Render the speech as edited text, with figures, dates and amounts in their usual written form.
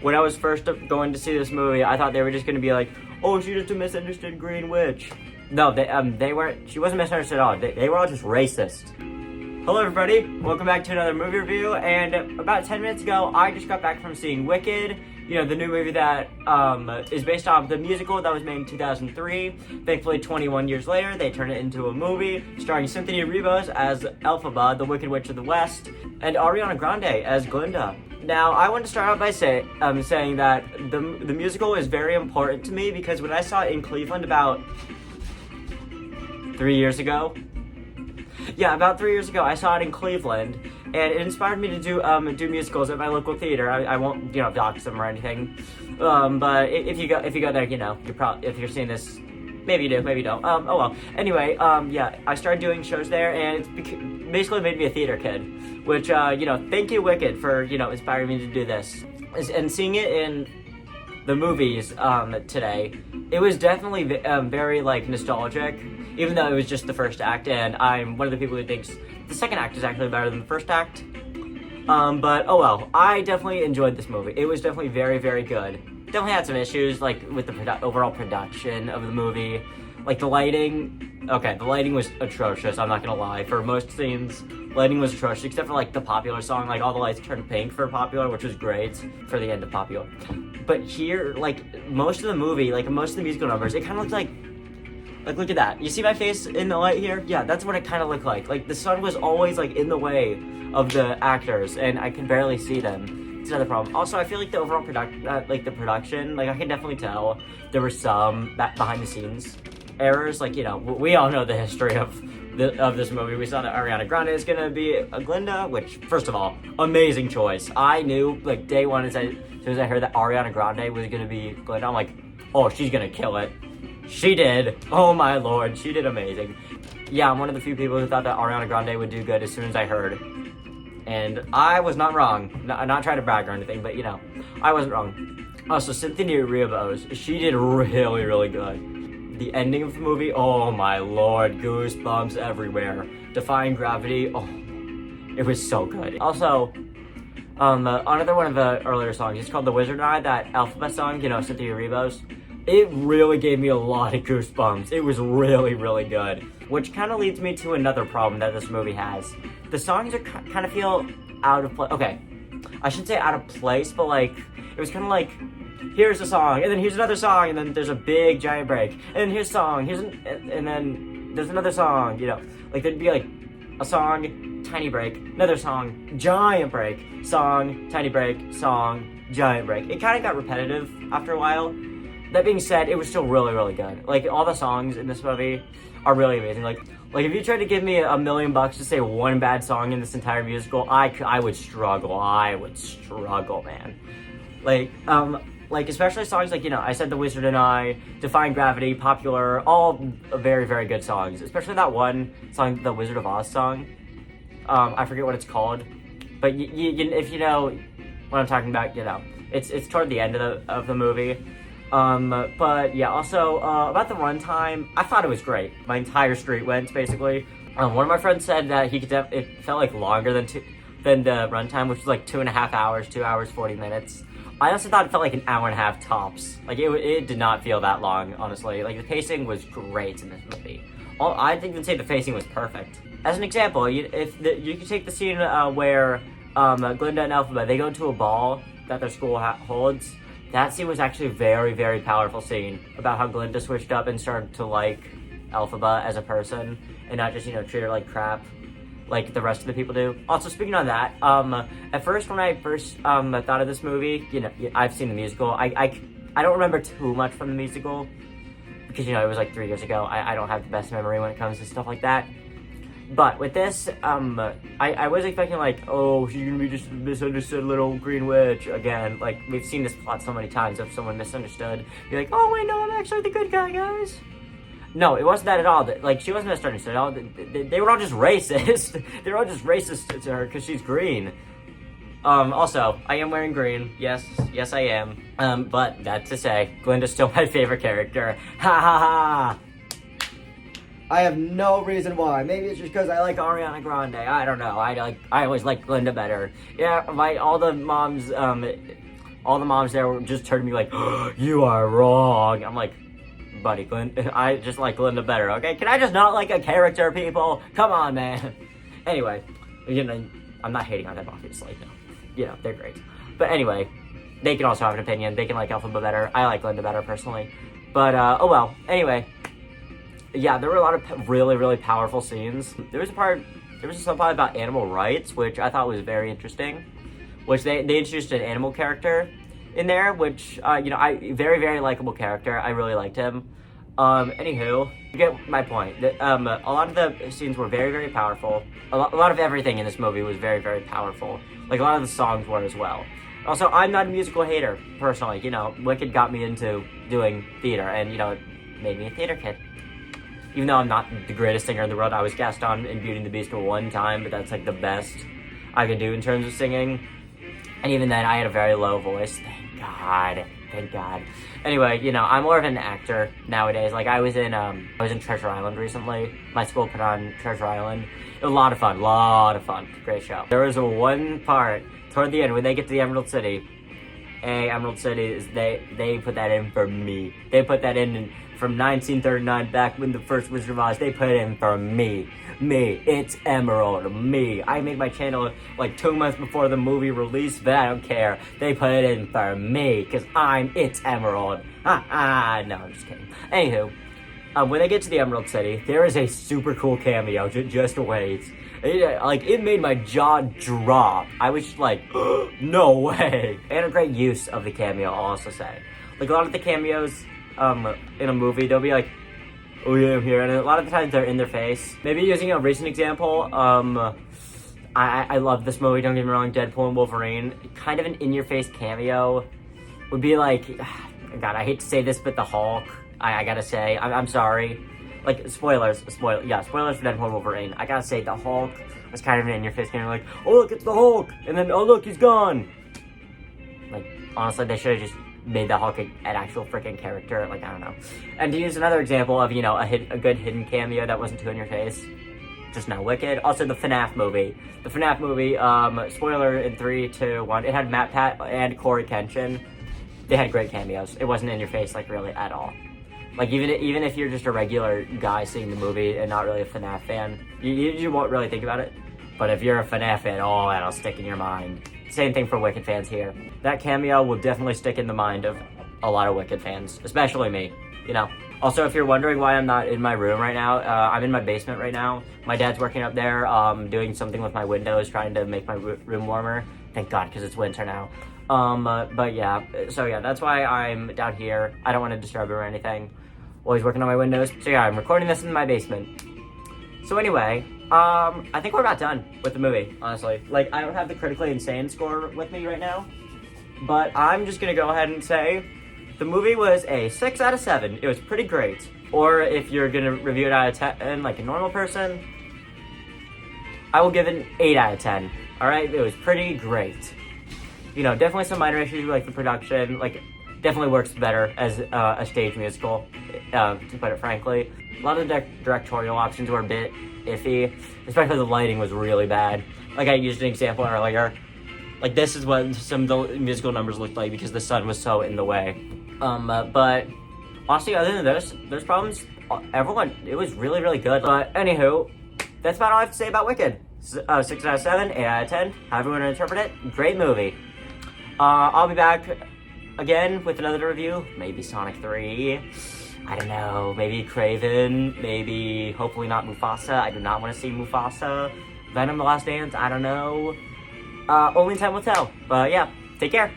when I was first going to see this movie, I thought they were just going to be like, oh, she's just a misunderstood green witch. No, they weren't. She wasn't misunderstood at all. They were all just racist. Hello, everybody. Welcome back to another movie review. And about 10 minutes ago, I just got back from seeing Wicked. You know, the new movie that is based off the musical that was made in 2003. Thankfully, 21 years later, they turned it into a movie starring Cynthia Rivas as Elphaba, the Wicked Witch of the West, and Ariana Grande as Glinda. Now, I want to start out by saying that the musical is very important to me because when I saw it in Cleveland about 3 years ago, about 3 years ago, I saw it in Cleveland, and it inspired me to do musicals at my local theater. I won't, dox them or anything, but if you go there, you're probably, if you're seeing this, maybe you do, maybe you don't. Oh well. Anyway, I started doing shows there, and it's basically made me a theater kid, which, thank you, Wicked, for, inspiring me to do this. And seeing it in the movies, today, it was definitely, very, nostalgic, even though it was just the first act, and I'm one of the people who thinks the second act is actually better than the first act. But, oh well, I definitely enjoyed this movie. It was definitely very, very good. Definitely had some issues, with the overall production of the movie. The lighting, okay, the lighting was atrocious, I'm not gonna lie. For most scenes, lighting was atrocious, except for, the Popular song. All the lights turned pink for Popular, which was great for the end of Popular. But here, most of the movie, most of the musical numbers, it kind of looked like, look at that. You see my face in the light here? Yeah, that's what it kind of looked like. The sun was always, in the way of the actors, and I could barely see them. It's another problem. Also, I feel like the overall production, I can definitely tell there were some behind-the-scenes errors. We all know the history of this movie. We saw that Ariana Grande is gonna be a Glinda, which, first of all, amazing choice. I knew, day one, as soon as I heard that Ariana Grande was gonna be Glinda, I'm like, oh, she's gonna kill it. She did. Oh my lord, she did amazing. Yeah, I'm one of the few people who thought that Ariana Grande would do good as soon as I heard. And I was not wrong. Not trying to brag or anything, but I wasn't wrong. Also, Cynthia Rivas, she did really, really good. The ending of the movie, oh my lord, goosebumps everywhere. Defying Gravity, oh, it was so good. Also, another one of the earlier songs, it's called The Wizard and I, that Elphaba song, Cynthia Rivas. It really gave me a lot of goosebumps. It was really, really good. Which kind of leads me to another problem that this movie has. The songs are kind of feel out of place. Okay, I shouldn't say out of place, but it was kind of here's a song, and then here's another song, and then there's a big giant break, and then here's a song, and then there's another song, there'd be a song, tiny break, another song, giant break, song, tiny break, song, giant break. It kind of got repetitive after a while. That being said, it was still really, really good. All the songs in this movie are really amazing. If you tried to give me $1 million to say one bad song in this entire musical, I would struggle. I would struggle, man. Especially songs I Said The Wizard and I, Defying Gravity, Popular, all very, very good songs. Especially that one song, the Wizard of Oz song. I forget what it's called. But if you know what I'm talking about, it's toward the end of the movie. But yeah, also, about the runtime, I thought it was great. My entire street went, basically. One of my friends said that it felt longer than the runtime, which was 2.5 hours, 2 hours, 40 minutes. I also thought it felt an hour and a half tops. It did not feel that long, honestly. The pacing was great in this movie. I'd even say the pacing was perfect. As an example, you could take the scene, where, Glinda and Elphaba, they go to a ball that their school holds. That scene was actually a very, very powerful scene about how Glinda switched up and started to like Elphaba as a person and not just, treat her like crap like the rest of the people do. Also, speaking on that, at first, when I first thought of this movie, I've seen the musical. I don't remember too much from the musical because, it was 3 years ago. I don't have the best memory when it comes to stuff like that. But with this, I was expecting oh, she's gonna be just a misunderstood little green witch again. We've seen this plot so many times of someone misunderstood. You're oh wait, no, I'm actually the good guy, guys. No, it wasn't that at all. She wasn't misunderstood at all. They were all just racist. They were all just racist to her because she's green. Also, I am wearing green. Yes, I am. But that's to say, Glinda's still my favorite character. Ha ha ha! I have no reason why. Maybe it's just because I like Ariana Grande. I don't know. I always like Glinda better. Yeah, all the moms all the moms there were just turned to me like, oh, you are wrong. I'm like, buddy, I just like Glinda better, okay? Can I just not like a character, people? Come on, man. Anyway, you know, I'm not hating on them, obviously. No. You know, they're great. But anyway, they can also have an opinion. They can like Elphaba better. I like Glinda better, personally. But, oh well. Anyway, yeah, there were a lot of really, really powerful scenes. There was some part about animal rights, which I thought was very interesting. Which they introduced an animal character in there, which, you know, very, very likable character. I really liked him. Anywho, you get my point. A lot of the scenes were very, very powerful. A lot of everything in this movie was very, very powerful. Like, a lot of the songs were as well. Also, I'm not a musical hater, personally. You know, Wicked got me into doing theater, and, you know, it made me a theater kid. Even though I'm not the greatest singer in the world, I was cast on in Beauty and the Beast one time, but that's, like, the best I could do in terms of singing. And even then, I had a very low voice. Thank God. Thank God. Anyway, you know, I'm more of an actor nowadays. Like, I was in Treasure Island recently. My school put on Treasure Island. It was a lot of fun. Great show. There was one part toward the end when they get to the Emerald City. Emerald City is they put that in for me. They put that in from 1939, back when the first Wizard of Oz. They put it in for me. It's Emerald. Me. I made my channel like 2 months before the movie released, but I don't care. They put it in for me, because It's Emerald. No, I'm just kidding. Anywho, when they get to the Emerald City, there is a super cool cameo. Just wait. It made my jaw drop. I was just like, no way. And a great use of the cameo, I'll also say. Like, a lot of the cameos in a movie, they'll be like, oh yeah, I'm here, and a lot of the times they're in their face. Maybe using a recent example, I love this movie, don't get me wrong, Deadpool and Wolverine. Kind of an in-your-face cameo would be like, God, I hate to say this, but the Hulk, I gotta say, I'm sorry. Like, spoilers for Deadpool and Wolverine. I gotta say, the Hulk was kind of an in-your-face cameo, like, oh look, it's the Hulk, and then, oh look, he's gone. Like, honestly, they should have just made the Hulk an actual freaking character. Like, I don't know. And to use another example of, you know, a good hidden cameo that wasn't too in your face, just now Wicked. Also, the FNAF movie. The FNAF movie, spoiler in 3, 2, 1, it had Matt Pat and Corey Kenshin. They had great cameos. It wasn't in your face, like, really, at all. Like, even if you're just a regular guy seeing the movie and not really a FNAF fan, you won't really think about it. But if you're a FNAF fan, oh, that'll stick in your mind. Same thing for Wicked fans here. That cameo will definitely stick in the mind of a lot of Wicked fans, especially me, you know. Also, if you're wondering why I'm not in my room right now, I'm in my basement right now. My dad's working up there, doing something with my windows, trying to make my room warmer. Thank God, because it's winter now. But yeah, so yeah, that's why I'm down here. I don't want to disturb him or anything while he's working on my windows. So yeah, I'm recording this in my basement. So anyway, I think we're about done with the movie, honestly. Like, I don't have the critically insane score with me right now, but I'm just gonna go ahead and say the movie was a 6 out of 7. It was pretty great. Or if you're gonna review it out of 10 like a normal person, I will give it an 8 out of 10. Alright, it was pretty great. You know, definitely some minor issues like the production, like, definitely works better as a stage musical, to put it frankly. A lot of the directorial options were a bit iffy, especially the lighting was really bad. Like, I used an example earlier. Like, this is what some of the musical numbers looked like because the sun was so in the way. But honestly, other than those problems, it was really, really good. But anywho, that's about all I have to say about Wicked. 6 out of 7, 8 out of 10, however you want to interpret it. Great movie. I'll be back again with another review. Maybe Sonic 3. I don't know. Maybe Craven. Maybe, hopefully not Mufasa. I do not want to see Mufasa. Venom: The Last Dance. I don't know. Only time will tell. But yeah, take care.